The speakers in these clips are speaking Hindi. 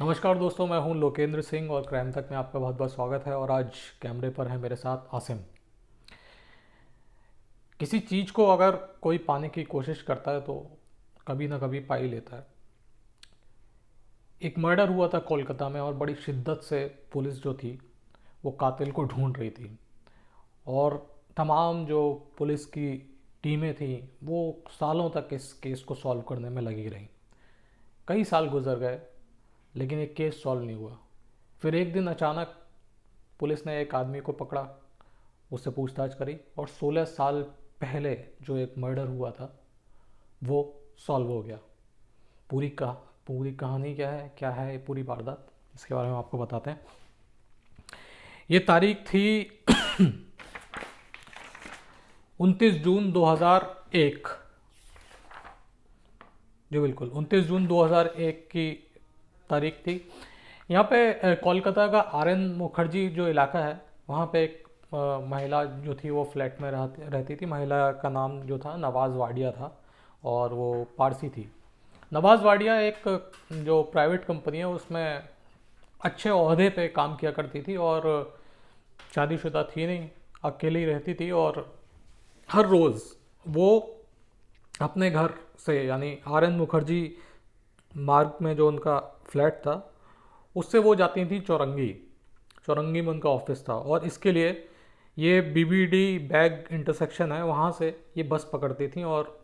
नमस्कार दोस्तों, मैं हूं लोकेंद्र सिंह और क्राइम तक में आपका बहुत बहुत स्वागत है। और आज कैमरे पर है मेरे साथ आसिम। किसी चीज़ को अगर कोई पाने की कोशिश करता है तो कभी ना कभी पा ही लेता है। एक मर्डर हुआ था कोलकाता में और बड़ी शिद्दत से पुलिस जो थी वो कातिल को ढूंढ रही थी। और तमाम जो पुलिस की टीमें थी वो सालों तक इस केस को सॉल्व करने में लगी रहीं। कई साल गुजर गए लेकिन एक केस सॉल्व नहीं हुआ। फिर एक दिन अचानक पुलिस ने एक आदमी को पकड़ा, उससे पूछताछ करी और 16 साल पहले जो एक मर्डर हुआ था वो सॉल्व हो गया। पूरी का पूरी कहानी क्या है ये पूरी वारदात, इसके बारे में आपको बताते हैं। ये तारीख थी 29 जून 2001। जी बिल्कुल, 29 जून 2001 की तारीख थी। यहाँ पे कोलकाता का आर.एन. मुखर्जी जो इलाका है वहाँ पे एक महिला जो थी वो फ्लैट में रहती थी। महिला का नाम जो था नवाज़ वाडिया था और वो पारसी थी। नवाज़ वाडिया एक जो प्राइवेट कंपनी है उसमें अच्छे ओहदे पे काम किया करती थी और शादीशुदा थी नहीं, अकेली रहती थी। और हर रोज़ वो अपने घर से यानी आर.एन. मुखर्जी मार्ग में जो उनका फ्लैट था उससे वो जाती थी चौरंगी। चौरंगी में उनका ऑफिस था और इसके लिए ये बीबीडी बैग इंटरसेक्शन है, वहाँ से ये बस पकड़ती थी और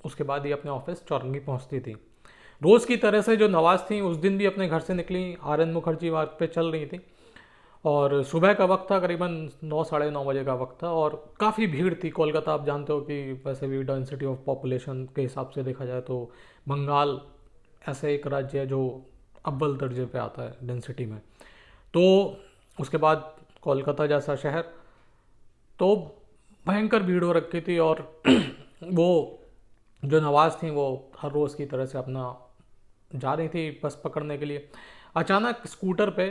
उसके बाद ये अपने ऑफिस चौरंगी पहुँचती थी। रोज़ की तरह से जो नवाज़ थी उस दिन भी अपने घर से निकली, आर.एन. मुखर्जी मार्ग पे चल रही थी। और सुबह का वक्त था, करीबन 9 साढ़े 9 बजे का वक्त था और काफ़ी भीड़ थी। कोलकाता आप जानते हो कि वैसे भी डेंसिटी ऑफ पॉपुलेशन के हिसाब से देखा जाए तो बंगाल ऐसे एक राज्य है जो अव्वल दर्जे पे आता है डेंसिटी में। तो उसके बाद कोलकाता जैसा शहर, तो भयंकर भीड़ हो रखी थी। और वो जो नवाज़ थी वो हर रोज़ की तरह से अपना जा रही थी बस पकड़ने के लिए। अचानक स्कूटर पे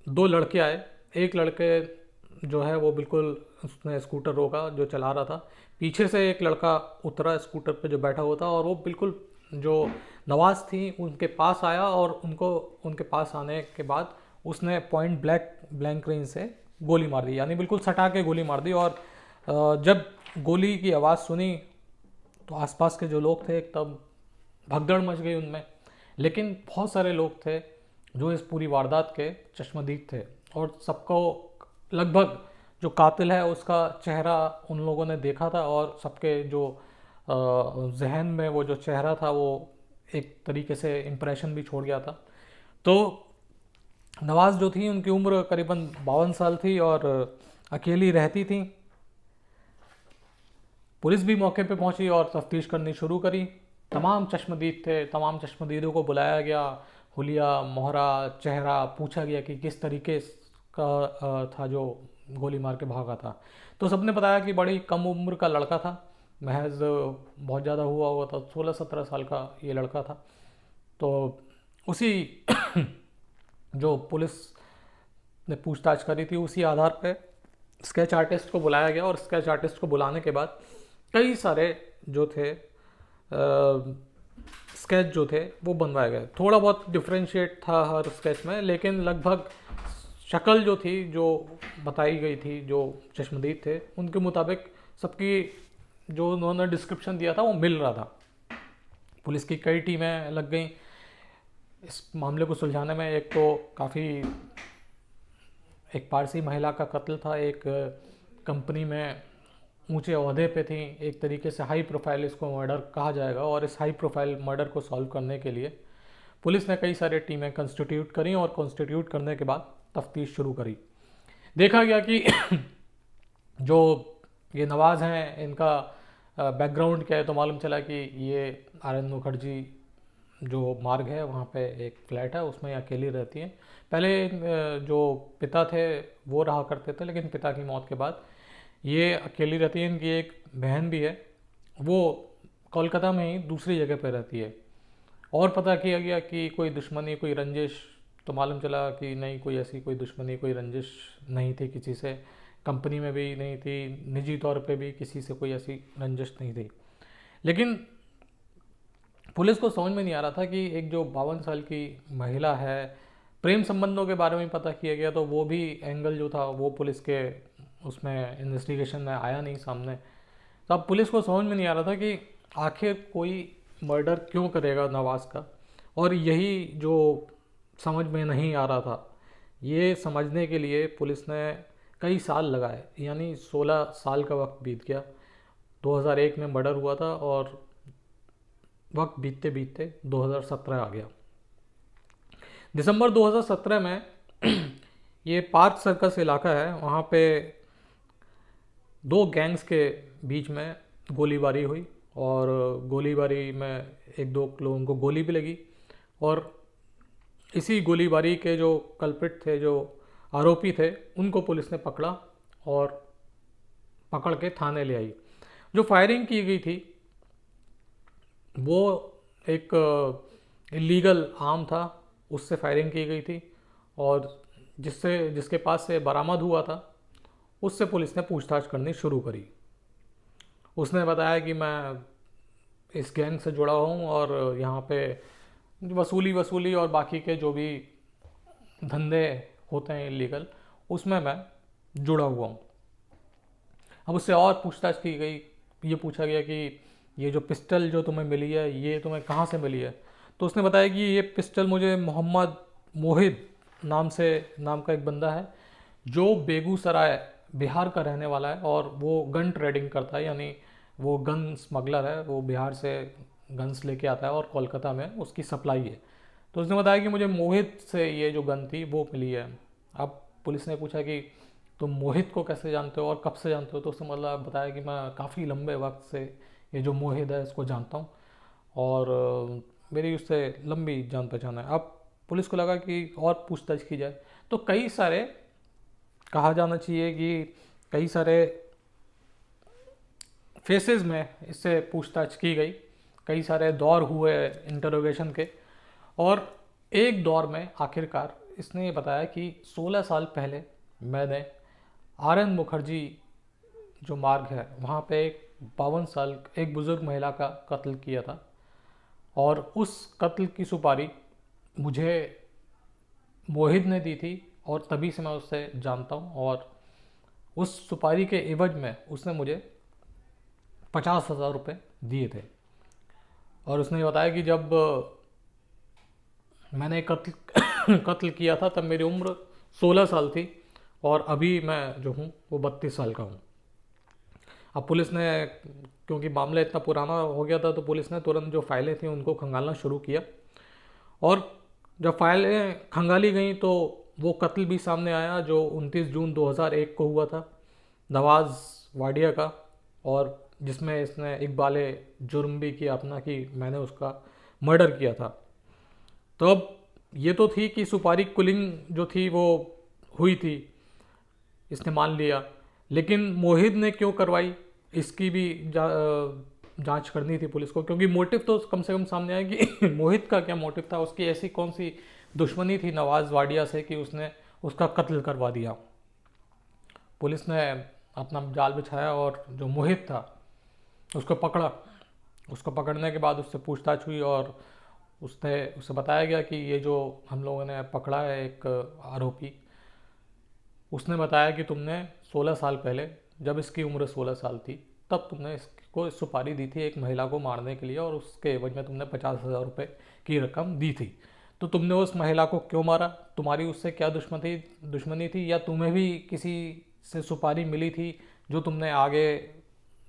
दो लड़के आए। एक लड़के जो है वो बिल्कुल, उसने स्कूटर रोका जो चला रहा था, पीछे से एक लड़का उतरा स्कूटर पे जो बैठा हुआ था और वो बिल्कुल जो नवाज़ थी उनके पास आया और उनको उनके पास आने के बाद उसने पॉइंट ब्लैंक रेंज से गोली मार दी, यानी बिल्कुल सटा के गोली मार दी। और जब गोली की आवाज़ सुनी तो आसपास के जो लोग थे एकदम भगदड़ मच गई उनमें। लेकिन बहुत सारे लोग थे जो इस पूरी वारदात के चश्मदीद थे और सबको लगभग जो कातिल है उसका चेहरा उन लोगों ने देखा था और सबके जो जहन में वो जो चेहरा था वो एक तरीके से इम्प्रेशन भी छोड़ गया था। तो नवाज़ जो थी उनकी उम्र करीबन 52 साल थी और अकेली रहती थी। पुलिस भी मौके पे पहुंची और तफ्तीश करनी शुरू करी। तमाम चश्मदीद थे, तमाम चश्मदीदों को बुलाया गया, हुलिया मोहरा चेहरा पूछा गया कि किस तरीके का था जो गोली मार के भागा था। तो सबने बताया कि बड़ी कम उम्र का लड़का था, महज बहुत ज़्यादा हुआ था, 16-17 साल का ये लड़का था। तो उसी जो पुलिस ने पूछताछ करी थी उसी आधार पे स्केच आर्टिस्ट को बुलाया गया और स्केच आर्टिस्ट को बुलाने के बाद कई सारे जो थे स्केच जो थे वो बनवाए गए। थोड़ा बहुत डिफ्रेंशिएट था हर स्केच में, लेकिन लगभग शक्ल जो थी जो बताई गई थी जो चश्मदीद थे उनके मुताबिक सबकी जो उन्होंने डिस्क्रिप्शन दिया था वो मिल रहा था। पुलिस की कई टीमें लग गई इस मामले को सुलझाने में। एक तो काफ़ी एक पारसी महिला का कत्ल था, एक कंपनी में ऊंचे ओहदे पे थी, एक तरीके से हाई प्रोफाइल इसको मर्डर कहा जाएगा। और इस हाई प्रोफाइल मर्डर को सॉल्व करने के लिए पुलिस ने कई सारे टीमें कंस्टिट्यूट करी और कंस्टिट्यूट करने के बाद तफ्तीश शुरू करी। देखा गया कि जो ये नवाज़ हैं इनका बैकग्राउंड क्या है, तो मालूम चला कि ये आर.एन. मुखर्जी जो मार्ग है वहाँ पे एक फ्लैट है उसमें अकेली रहती हैं। पहले जो पिता थे वो रहा करते थे, लेकिन पिता की मौत के बाद ये अकेली रहती है। इनकी एक बहन भी है, वो कोलकाता में ही दूसरी जगह पे रहती है। और पता किया गया कि कोई दुश्मनी कोई रंजिश, तो मालूम चला कि नहीं, कोई ऐसी कोई दुश्मनी कोई रंजिश नहीं थी किसी से, कंपनी में भी नहीं थी, निजी तौर पे भी किसी से कोई ऐसी रंजिश नहीं थी। लेकिन पुलिस को समझ में नहीं आ रहा था कि एक जो 52 साल की महिला है, प्रेम संबंधों के बारे में पता किया गया तो वो भी एंगल जो था वो पुलिस के उसमें इन्वेस्टिगेशन में आया नहीं सामने। तो अब पुलिस को समझ में नहीं आ रहा था कि आखिर कोई मर्डर क्यों करेगा नवाज़ का। और यही जो समझ में नहीं आ रहा था, ये समझने के लिए पुलिस ने कई साल लगाए, यानी 16 साल का वक्त बीत गया। 2001 में मर्डर हुआ था और वक्त बीतते बीतते 2017 आ गया। दिसंबर 2017 में ये पार्क सर्कस इलाका है, वहाँ पे दो गैंग्स के बीच में गोलीबारी हुई और गोलीबारी में एक दो लोगों को गोली भी लगी। और इसी गोलीबारी के जो कल्प्रिट थे, जो आरोपी थे, उनको पुलिस ने पकड़ा और पकड़ के थाने ले आई। जो फायरिंग की गई थी वो एक इलीगल आर्म था, उससे फायरिंग की गई थी और जिसके पास से बरामद हुआ था उससे पुलिस ने पूछताछ करनी शुरू करी। उसने बताया कि मैं इस गैंग से जुड़ा हूँ और यहाँ पे वसूली और बाकी के जो भी धंधे होते हैं इलीगल, उसमें मैं जुड़ा हुआ हूँ। अब उससे और पूछताछ की गई, ये पूछा गया कि ये जो पिस्टल जो तुम्हें मिली है ये तुम्हें कहाँ से मिली है। तो उसने बताया कि ये पिस्टल मुझे मोहम्मद मोहित नाम का एक बंदा है जो बेगूसराय बिहार का रहने वाला है और वो गन ट्रेडिंग करता है, यानी वो गन स्मगलर है, वो बिहार से गन्स लेके आता है और कोलकाता में उसकी सप्लाई है। तो उसने बताया कि मुझे मोहित से ये जो गन थी वो मिली है। अब पुलिस ने पूछा कि तुम मोहित को कैसे जानते हो और कब से जानते हो। तो उसने मतलब बताया कि मैं काफ़ी लंबे वक्त से ये जो मोहित है इसको जानता हूँ और मेरी उससे लंबी जान पहचान है। अब पुलिस को लगा कि और पूछताछ की जाए, तो कई सारे, कहा जाना चाहिए कि कई सारे फेसेस में इससे पूछताछ की गई, कई सारे दौर हुए इंटरोगेशन के। और एक दौर में आखिरकार इसने ये बताया कि 16 साल पहले मैंने आर.एन. मुखर्जी जो मार्ग है वहाँ पे एक 52 साल एक बुज़ुर्ग महिला का कत्ल किया था और उस कत्ल की सुपारी मुझे मोहित ने दी थी और तभी से मैं उससे जानता हूँ। और उस सुपारी के एवज में उसने मुझे 50,000 रुपये दिए थे। और उसने बताया कि जब मैंने कत्ल किया था तब मेरी उम्र 16 साल थी और अभी मैं जो हूँ वो 32 साल का हूँ। अब पुलिस ने, क्योंकि मामला इतना पुराना हो गया था, तो पुलिस ने तुरंत जो फाइलें थी उनको खंगालना शुरू किया और जब फाइलें खंगाली गई तो वो कत्ल भी सामने आया जो 29 जून 2001 को हुआ था नवाज़ वाडिया का, और जिसमें इसने इकबाल जुर्म भी किया अपना कि मैंने उसका मर्डर किया था। तो अब ये तो थी कि सुपारी कुलिंग जो थी वो हुई थी, इसने मान लिया, लेकिन मोहित ने क्यों करवाई इसकी भी जांच करनी थी पुलिस को, क्योंकि मोटिव तो कम से कम सामने आया कि मोहित का क्या मोटिव था, उसकी ऐसी कौन सी दुश्मनी थी नवाज़ वाडिया से कि उसने उसका कत्ल करवा दिया। पुलिस ने अपना जाल बिछाया और जो मोहित था उसको पकड़ा। उसको पकड़ने के बाद उससे पूछताछ हुई और उससे बताया गया कि ये जो हम लोगों ने पकड़ा है एक आरोपी, उसने बताया कि तुमने 16 साल पहले, जब इसकी उम्र 16 साल थी, तब तुमने इसको सुपारी दी थी एक महिला को मारने के लिए और उसके एवज में तुमने 50,000 रुपये की रकम दी थी। तो तुमने उस महिला को क्यों मारा? तुम्हारी उससे क्या दुश्मनी थी या तुम्हें भी किसी से सुपारी मिली थी जो तुमने आगे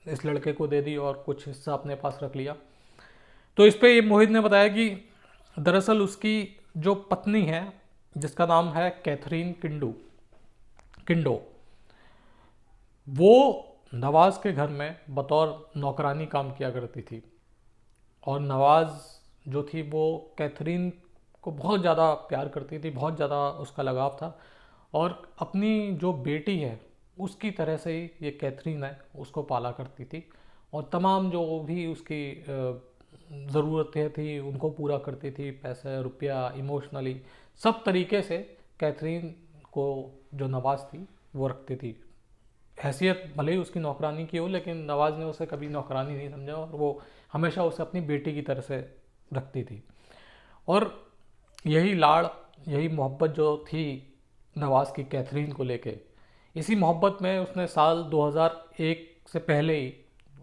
इस लड़के को दे दी और कुछ हिस्सा अपने पास रख लिया? तो इस पे ये मोहित ने बताया कि दरअसल उसकी जो पत्नी है जिसका नाम है कैथरीन किंडो, वो नवाज़ के घर में बतौर नौकरानी काम किया करती थी और नवाज़ जो थी वो कैथरीन को बहुत ज़्यादा प्यार करती थी, बहुत ज़्यादा उसका लगाव था और अपनी जो बेटी है उसकी तरह से ही ये कैथरीन है उसको पाला करती थी और तमाम जो भी उसकी ज़रूरतें थी उनको पूरा करती थी, पैसे रुपया इमोशनली सब तरीके से कैथरीन को जो नवाज़ थी वो रखती थी। हैसियत भले ही उसकी नौकरानी की हो, लेकिन नवाज़ ने उसे कभी नौकरानी नहीं समझा और वो हमेशा उसे अपनी बेटी की तरह से रखती थी। और यही लाड़, यही मोहब्बत जो थी नवाज़ की कैथरीन को लेके, इसी मोहब्बत में उसने साल 2001 से पहले ही,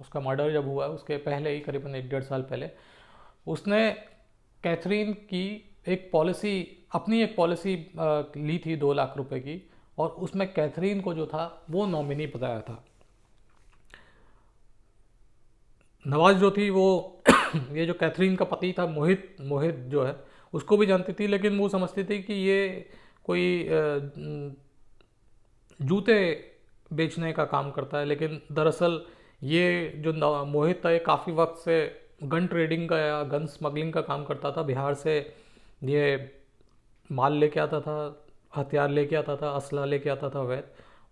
उसका मर्डर जब हुआ उसके पहले ही, करीबन 1-1.5 साल पहले, उसने कैथरीन की एक पॉलिसी, अपनी एक पॉलिसी ली थी 2 लाख रुपए की, और उसमें कैथरीन को जो था वो नॉमिनी बताया था। नवाज जो थी वो ये जो कैथरीन का पति था मोहित, मोहित जो है उसको भी जानती थी, लेकिन वो समझती थी कि ये कोई जूते बेचने का काम करता है। लेकिन दरअसल ये जो मोहित था ये काफ़ी वक्त से गन ट्रेडिंग का या गन स्मगलिंग का काम करता था। बिहार से ये माल लेके आता था, हथियार लेके आता था, असला लेके आता था अवैध,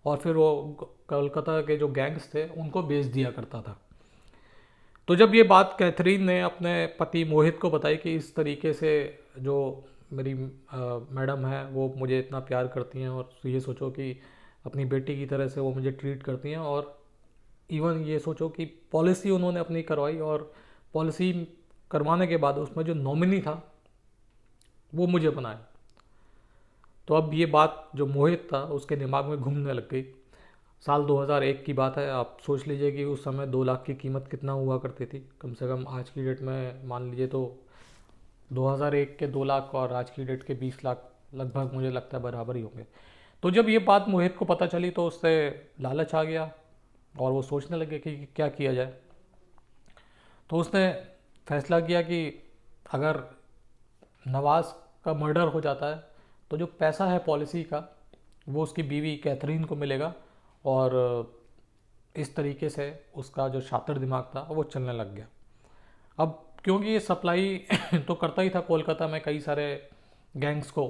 और फिर वो कोलकाता के जो गैंग्स थे उनको बेच दिया करता था। तो जब ये बात कैथरीन ने अपने पति मोहित को बताई कि इस तरीके से जो मेरी मैडम है वो मुझे इतना प्यार करती हैं, और ये सोचो कि अपनी बेटी की तरह से वो मुझे ट्रीट करती हैं, और इवन ये सोचो कि पॉलिसी उन्होंने अपनी करवाई, और पॉलिसी करवाने के बाद उसमें जो नॉमिनी था वो मुझे बनाया। तो अब ये बात जो मोहित था उसके दिमाग में घूमने लग गई। साल 2001 की बात है, आप सोच लीजिए कि उस समय 2 लाख की कीमत कितना हुआ करती थी। कम से कम आज की डेट में मान लीजिए तो 2001 के 2 लाख और आज की डेट के 20 लाख लगभग मुझे लगता है बराबर ही होंगे। तो जब ये बात मोहित को पता चली तो उससे लालच आ गया और वो सोचने लगे कि क्या किया जाए। तो उसने फैसला किया कि अगर नवाज़ का मर्डर हो जाता है तो जो पैसा है पॉलिसी का वो उसकी बीवी कैथरीन को मिलेगा, और इस तरीके से उसका जो शातिर दिमाग था वो चलने लग गया। अब क्योंकि ये सप्लाई तो करता ही था कोलकाता में कई सारे गैंग्स को,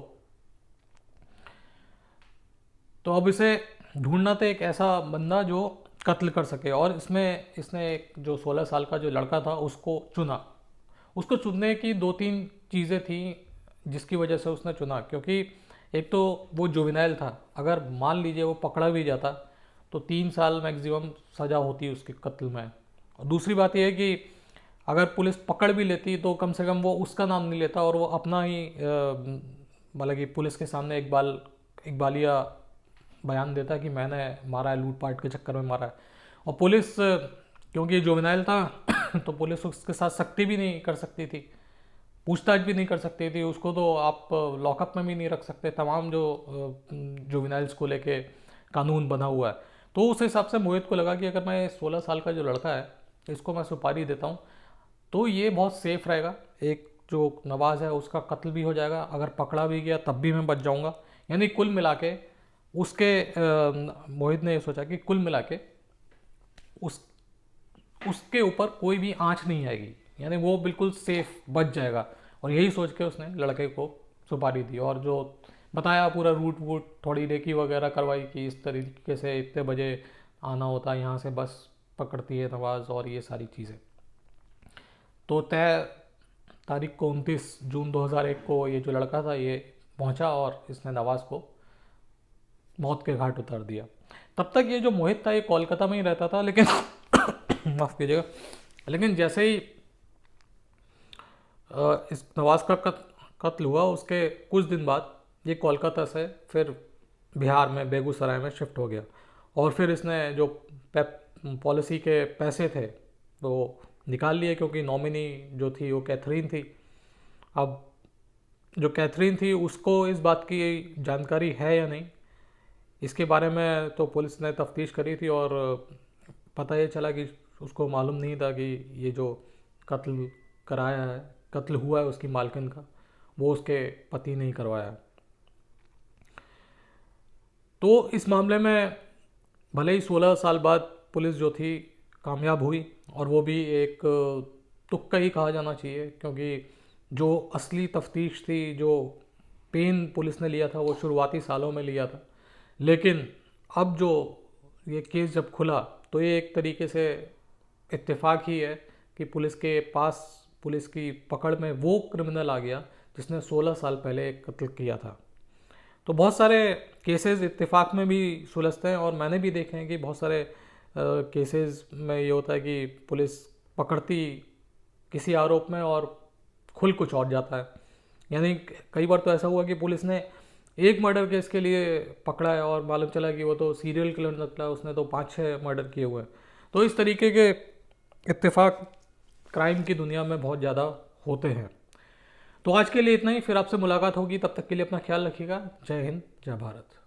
तो अब इसे ढूंढना था एक ऐसा बंदा जो कत्ल कर सके। और इसमें इसने एक जो 16 साल का जो लड़का था उसको चुना। उसको चुनने की 2-3 चीज़ें थी जिसकी वजह से उसने चुना, क्योंकि एक तो वो जुवेनाइल था। अगर मान लीजिए वो पकड़ा भी जाता तो 3 साल मैक्सिमम सज़ा होती उसकी कत्ल में। और दूसरी बात यह है कि अगर पुलिस पकड़ भी लेती तो कम से कम वो उसका नाम नहीं लेता, और वो अपना ही मतलब कि पुलिस के सामने इकबालिया बयान देता कि मैंने मारा है, लूटपाट के चक्कर में मारा है। और पुलिस क्योंकि जुवेनाइल था तो पुलिस उसके साथ सख्ती भी नहीं कर सकती थी, पूछताछ भी नहीं कर सकती थी। उसको तो आप लॉकअप में भी नहीं रख सकते, तमाम जो जुवेनाइल्स को लेके कानून बना हुआ है। तो उस हिसाब से मोहित को लगा कि अगर मैं 16 साल का जो लड़का है इसको मैं सुपारी देता हूँ तो ये बहुत सेफ रहेगा। एक जो नवाज़ है उसका कत्ल भी हो जाएगा, अगर पकड़ा भी गया तब भी मैं बच जाऊँगा। यानी कुल मिला के मोहित ने ये सोचा कि कुल मिला के उसके ऊपर कोई भी आँच नहीं आएगी, यानी वो बिल्कुल सेफ बच जाएगा। और यही सोच के उसने लड़के को सुपारी दी, और जो बताया पूरा रूट वूट, थोड़ी रेकी वगैरह करवाई कि इस तरीके से इतने बजे आना होता है, यहाँ से बस पकड़ती है नवाज़, और ये सारी चीज़ें। तो तय तारीख को 29 जून 2001 को ये जो लड़का था ये पहुंचा और इसने नवाज़ को मौत के घाट उतार दिया। तब तक ये जो मोहित था ये कोलकाता में ही रहता था, लेकिन माफ़ कीजिएगा, लेकिन जैसे ही इस नवाज़ का कत्ल हुआ उसके कुछ दिन बाद ये कोलकाता से फिर बिहार में बेगूसराय में शिफ्ट हो गया। और फिर इसने जो पॉलिसी के पैसे थे वो निकाल लिए, क्योंकि नॉमिनी जो थी वो कैथरीन थी। अब जो कैथरीन थी उसको इस बात की जानकारी है या नहीं इसके बारे में तो पुलिस ने तफ्तीश करी थी, और पता ये चला कि उसको मालूम नहीं था कि ये जो कत्ल कराया है, कत्ल हुआ है उसकी मालकिन का, वो उसके पति ने ही करवाया। तो इस मामले में भले ही 16 साल बाद पुलिस जो थी कामयाब हुई, और वो भी एक तुक्का ही कहा जाना चाहिए, क्योंकि जो असली तफ्तीश थी, जो पेन पुलिस ने लिया था वो शुरुआती सालों में लिया था। लेकिन अब जो ये केस जब खुला तो ये एक तरीके से इत्तेफाक ही है कि पुलिस के पास, पुलिस की पकड़ में वो क्रिमिनल आ गया जिसने 16 साल पहले एक कत्ल किया था। तो बहुत सारे केसेस इत्तेफाक में भी सुलझते हैं, और मैंने भी देखे हैं कि बहुत सारे केसेस में ये होता है कि पुलिस पकड़ती किसी आरोप में और खुल कुछ और जाता है। यानी कई बार तो ऐसा हुआ कि पुलिस ने एक मर्डर केस के लिए पकड़ा है और मालूम चला कि वो तो सीरियल किलर निकला, उसने तो 5-6 मर्डर किए हुए हैं। तो इस तरीके के इत्तेफाक क्राइम की दुनिया में बहुत ज़्यादा होते हैं। तो आज के लिए इतना ही, फिर आपसे मुलाकात होगी, तब तक के लिए अपना ख्याल रखिएगा। जय हिंद, जय भारत।